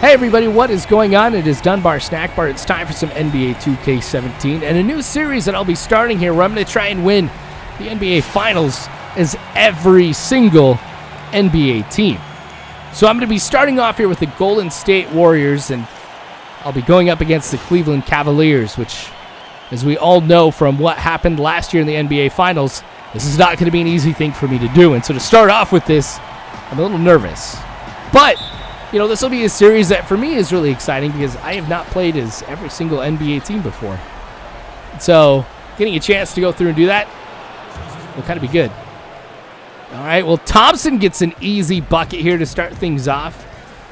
Hey everybody, what is going on? It is Dunbar Snack Bar. It's time for some NBA 2K17 and a new series that I'll be starting here where I'm going to try and win the NBA Finals as every single NBA team. So I'm going to be starting off here with the Golden State Warriors, and I'll be going up against the Cleveland Cavaliers, which, as we all know from what happened last year in the NBA Finals, this is not going to be an easy thing for me to do. And so to start off with this, I'm a little nervous. But this will be a series that for me is really exciting because I have not played as every single NBA team before. So getting a chance to go through and do that will kind of be good. All right, well, Thompson gets an easy bucket here to start things off.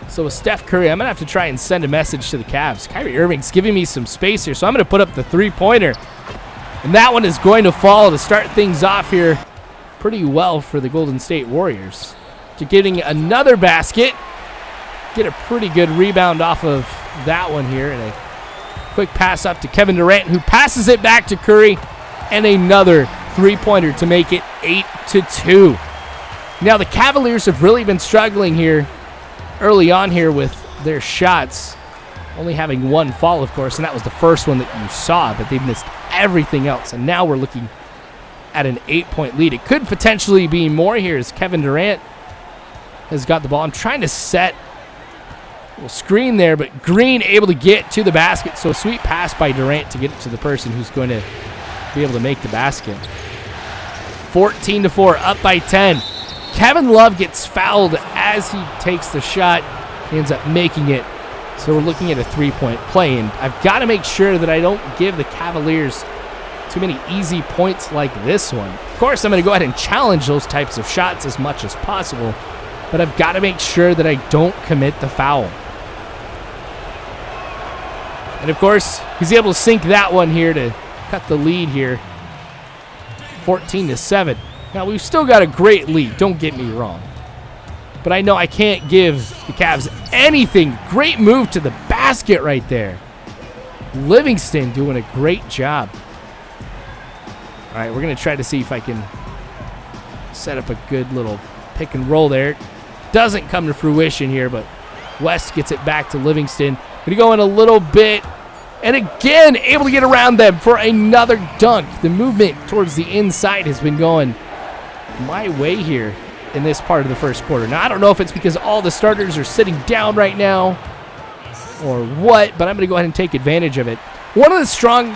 So with Steph Curry, I'm going to have to try and send a message to the Cavs. Kyrie Irving's giving me some space here, so I'm going to put up the three-pointer. And that one is going to fall to start things off here pretty well for the Golden State Warriors. To getting another basket. Get a pretty good rebound off of that one here, and a quick pass up to Kevin Durant, who passes it back to Curry, and another three-pointer to make it 8-2. Now the Cavaliers have really been struggling here early on here with their shots, only having one fall, of course, and that was the first one that you saw, but they've missed everything else, and now we're looking at an 8-point lead. It could potentially be more here as Kevin Durant has got the ball. I'm trying to set little screen there, but Green able to get to the basket. So a sweet pass by Durant to get it to the person who's going to be able to make the basket. 14-4, up by 10. Kevin Love gets fouled as he takes the shot. He ends up making it. So we're looking at a three-point play, and I've got to make sure that I don't give the Cavaliers too many easy points like this one. Of course, I'm going to go ahead and challenge those types of shots as much as possible, but I've got to make sure that I don't commit the foul. And, of course, he's able to sink that one here to cut the lead here, 14-7. Now, we've still got a great lead, don't get me wrong. But I know I can't give the Cavs anything. Great move to the basket right there. Livingston doing a great job. All right, we're going to try to see if I can set up a good little pick and roll there. Doesn't come to fruition here, but West gets it back to Livingston. Going to go in a little bit, and again, able to get around them for another dunk. The movement towards the inside has been going my way here in this part of the first quarter. Now, I don't know if it's because all the starters are sitting down right now or what, but I'm going to go ahead and take advantage of it. One of the strong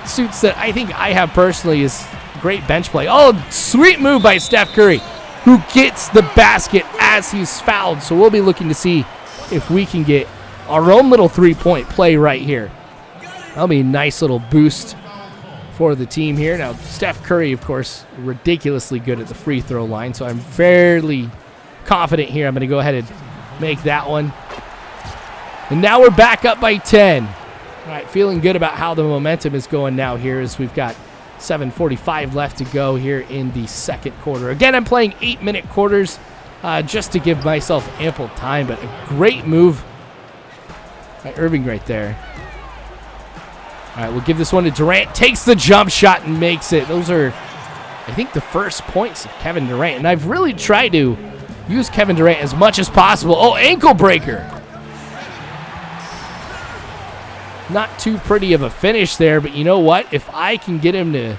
suits that I think I have personally is great bench play. Oh, sweet move by Steph Curry, who gets the basket as he's fouled. So we'll be looking to see if we can get our own little three-point play right here. That'll be a nice little boost for the team here. Now, Steph Curry, of course, ridiculously good at the free throw line, so I'm fairly confident here. I'm going to go ahead and make that one. And now we're back up by 10. All right, feeling good about how the momentum is going now here as we've got 7:45 left to go here in the second quarter. Again, I'm playing 8-minute quarters just to give myself ample time, but a great move by Irving right there. All right, we'll give this one to Durant. Takes the jump shot and makes it. Those are, I think, the first points of Kevin Durant. And I've really tried to use Kevin Durant as much as possible. Oh, ankle breaker. Not too pretty of a finish there, but you know what? If I can get him to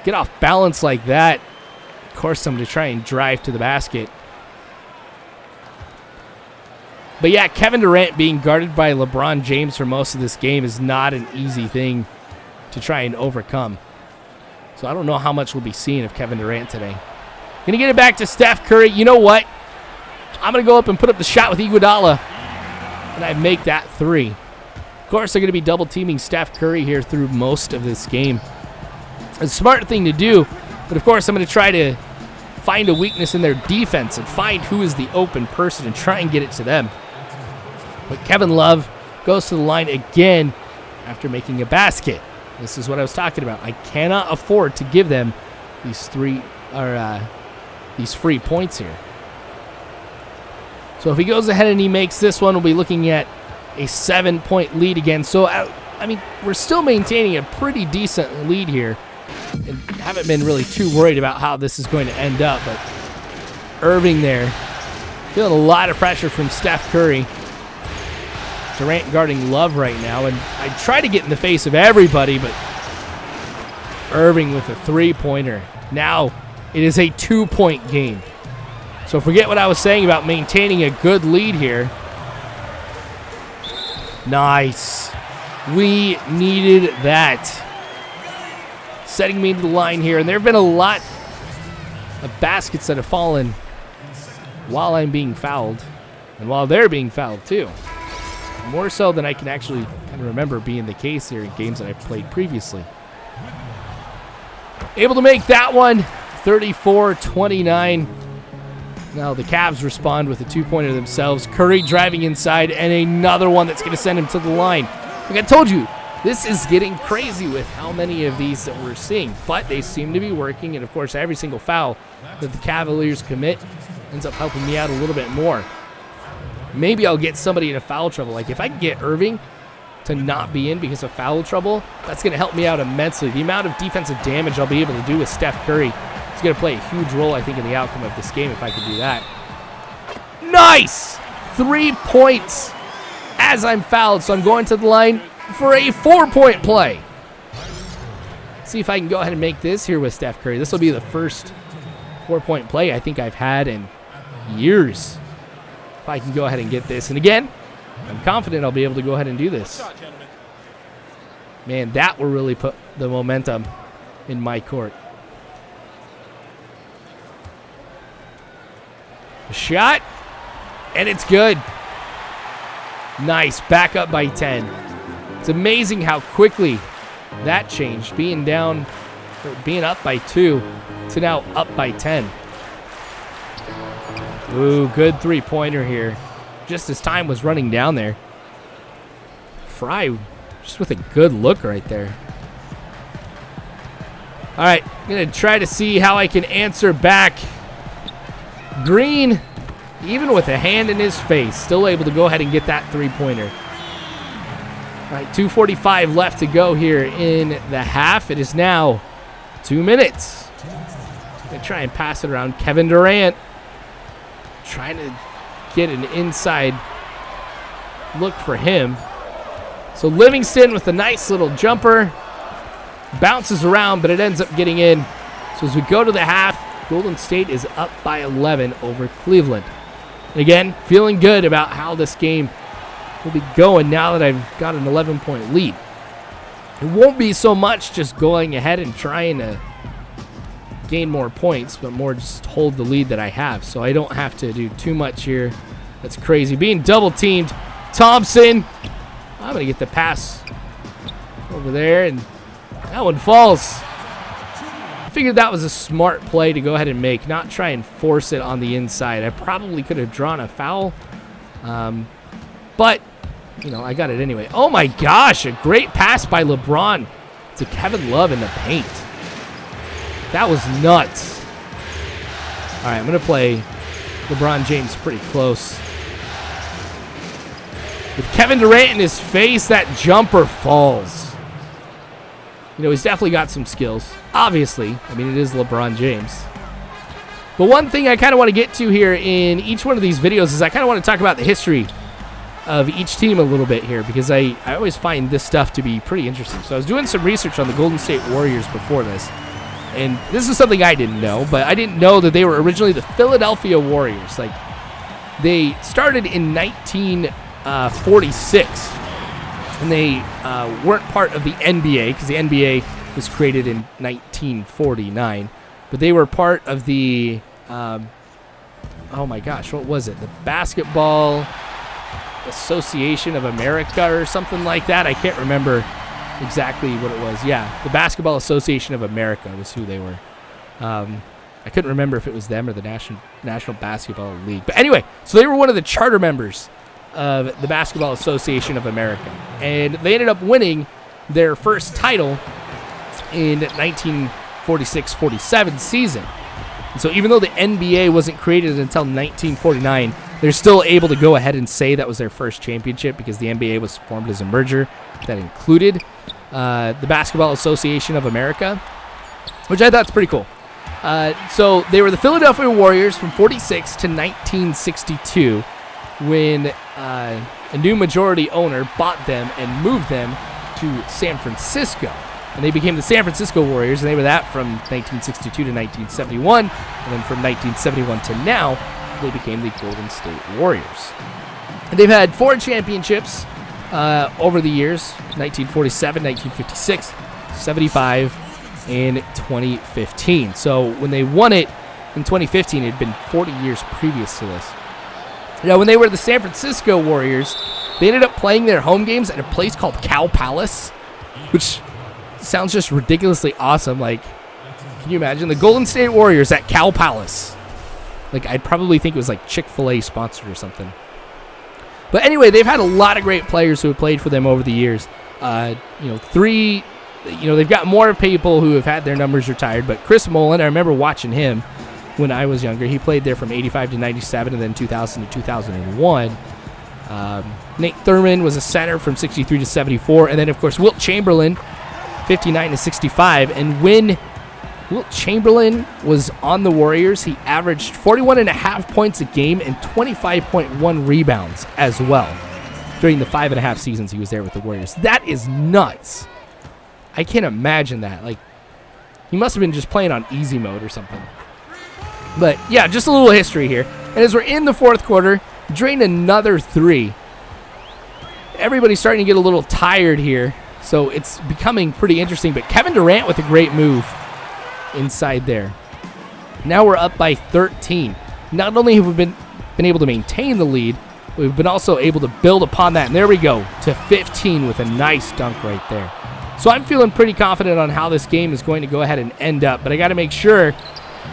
get off balance like that, of course I'm going to try and drive to the basket. But yeah, Kevin Durant being guarded by LeBron James for most of this game is not an easy thing to try and overcome. So I don't know how much we'll be seeing of Kevin Durant today. Going to get it back to Steph Curry. You know what? I'm going to go up and put up the shot with Iguodala, and I make that three. Of course, they're going to be double-teaming Steph Curry here through most of this game. A smart thing to do, but of course I'm going to try to find a weakness in their defense and find who is the open person and try and get it to them. But Kevin Love goes to the line again after making a basket. This is what I was talking about. I cannot afford to give them these free points here. So if he goes ahead and he makes this one, we'll be looking at a 7-point lead again. So, I mean, we're still maintaining a pretty decent lead here and haven't been really too worried about how this is going to end up. But Irving there Feeling a lot of pressure from Steph Curry. Durant guarding Love right now, and I try to get in the face of everybody, but Irving with a three-pointer. Now it is a 2-point game. So forget what I was saying about maintaining a good lead here. Nice. We needed that. Setting me to the line here, and there have been a lot of baskets that have fallen while I'm being fouled, and while they're being fouled too. More so than I can actually kind of remember being the case here in games that I've played previously. Able to make that one 34-29. Now the Cavs respond with a two-pointer themselves. Curry driving inside, and another one that's going to send him to the line. Like I told you, this is getting crazy with how many of these that we're seeing, but they seem to be working, and of course every single foul that the Cavaliers commit ends up helping me out a little bit more. Maybe I'll get somebody in a foul trouble. Like if I can get Irving to not be in because of foul trouble, that's going to help me out immensely. The amount of defensive damage I'll be able to do with Steph Curry is going to play a huge role, I think, in the outcome of this game if I can do that. Nice! 3 points as I'm fouled, so I'm going to the line for a 4-point play. See if I can go ahead and make this here with Steph Curry. This will be the first 4-point play I think I've had in years. If I can go ahead and get this. And again, I'm confident I'll be able to go ahead and do this. Man, that will really put the momentum in my court. A shot, and it's good. Nice, back up by 10. It's amazing how quickly that changed, being down, or being up by 2 to now up by 10. Ooh, good three-pointer here. Just as time was running down there. Fry just with a good look right there. All right, I'm going to try to see how I can answer back. Green, even with a hand in his face, still able to go ahead and get that three-pointer. All right, 2:45 left to go here in the half. It is now 2 minutes. I'm going to try and pass it around. Kevin Durant trying to get an inside look for him. So Livingston with a nice little jumper. Bounces around, but it ends up getting in. So as we go to the half, Golden State is up by 11 over Cleveland. And again, feeling good about how this game will be going now that I've got an 11-point lead. It won't be so much just going ahead and trying to gain more points, but more just hold the lead that I have. So I don't have to do too much here. That's crazy. Being double-teamed. Thompson. I'm going to get the pass over there, and that one falls. I figured that was a smart play to go ahead and make, not try and force it on the inside. I probably could have drawn a foul, but, you know, I got it anyway. Oh, my gosh, a great pass by LeBron to Kevin Love in the paint. That was nuts. All right, I'm going to play LeBron James pretty close. With Kevin Durant in his face, that jumper falls. You know, he's definitely got some skills. Obviously, I mean, it is LeBron James. But one thing I kind of want to get to here in each one of these videos is I kind of want to talk about the history of each team a little bit here, because I always find this stuff to be pretty interesting. So I was doing some research on the Golden State Warriors before this. And this is something I didn't know, but I didn't know that they were originally the Philadelphia Warriors. Like, they started in 1946, and they weren't part of the NBA, because the NBA was created in 1949. But they were part of the, oh my gosh, what was it? The Basketball Association of America or something like that. I can't remember exactly what it was. Yeah, the Basketball Association of America was who they were. I couldn't remember if it was them or the National Basketball League. But anyway, so they were one of the charter members of the Basketball Association of America. And they ended up winning their first title in 1946-47 season. And so even though the NBA wasn't created until 1949, they're still able to go ahead and say that was their first championship, because the NBA was formed as a merger that included the Basketball Association of America, which I thought is pretty cool. So they were the Philadelphia Warriors from 46 to 1962 when a new majority owner bought them and moved them to San Francisco. And they became the San Francisco Warriors, and they were that from 1962 to 1971. And then from 1971 to now, they became the Golden State Warriors. And they've had 4 championships over the years, 1947, 1956, 75, and 2015. So when they won it in 2015, it had been 40 years previous to this. Now, when they were the San Francisco Warriors, they ended up playing their home games at a place called Cow Palace, which sounds just ridiculously awesome. Like, can you imagine the Golden State Warriors at Cow Palace? Like, I'd probably think it was like Chick-fil-A sponsored or something. But anyway, they've had a lot of great players who have played for them over the years. They've got more people who have had their numbers retired, but Chris Mullin, I remember watching him when I was younger. He played there from 85 to 97 and then 2000 to 2001. Nate Thurman was a center from 63 to 74, and then, of course, Wilt Chamberlain, 59 to 65. And when Wilt Chamberlain was on the Warriors, he averaged 41.5 points a game and 25.1 rebounds as well during the 5.5 seasons he was there with the Warriors. That is nuts. I can't imagine that. Like, he must have been just playing on easy mode or something. But, yeah, just a little history here. And as we're in the fourth quarter, drained another 3. Everybody's starting to get a little tired here, so it's becoming pretty interesting. But Kevin Durant with a great move inside there. Now we're up by 13. Not only have we been able to maintain the lead, we've been also able to build upon that. And there we go, to 15 with a nice dunk right there. So I'm feeling pretty confident on how this game is going to go ahead and end up. But I got to make sure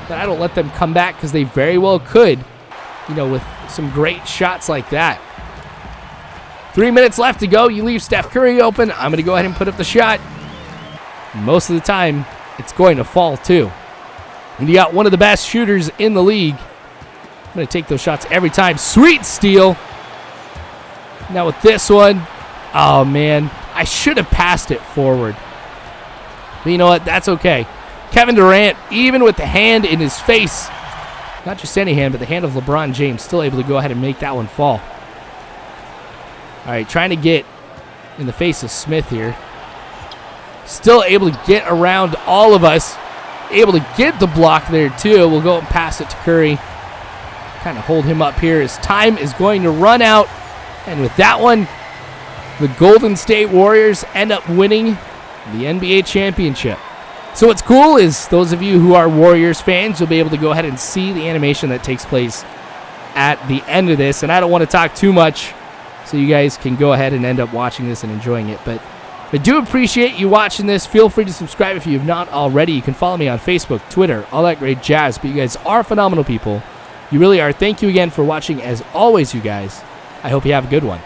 that I don't let them come back, because they very well could, with some great shots like that. 3 minutes left to go. You leave Steph Curry open. I'm going to go ahead and put up the shot. Most of the time, it's going to fall too. And you got one of the best shooters in the league. I'm going to take those shots every time. Sweet steal. Now with this one, oh man, I should have passed it forward. But you know what? That's okay. Kevin Durant, even with the hand in his face, not just any hand, but the hand of LeBron James, still able to go ahead and make that one fall. All right, trying to get in the face of Smith here. Still able to get around all of us. Able to get the block there, too. We'll go and pass it to Curry. Kind of hold him up here. His time is going to run out. And with that one, the Golden State Warriors end up winning the NBA championship. So what's cool is those of you who are Warriors fans, you'll be able to go ahead and see the animation that takes place at the end of this. And I don't want to talk too much, so you guys can go ahead and end up watching this and enjoying it. But I do appreciate you watching this. Feel free to subscribe if you have not already. You can follow me on Facebook, Twitter, all that great jazz. But you guys are phenomenal people. You really are. Thank you again for watching. As always, you guys, I hope you have a good one.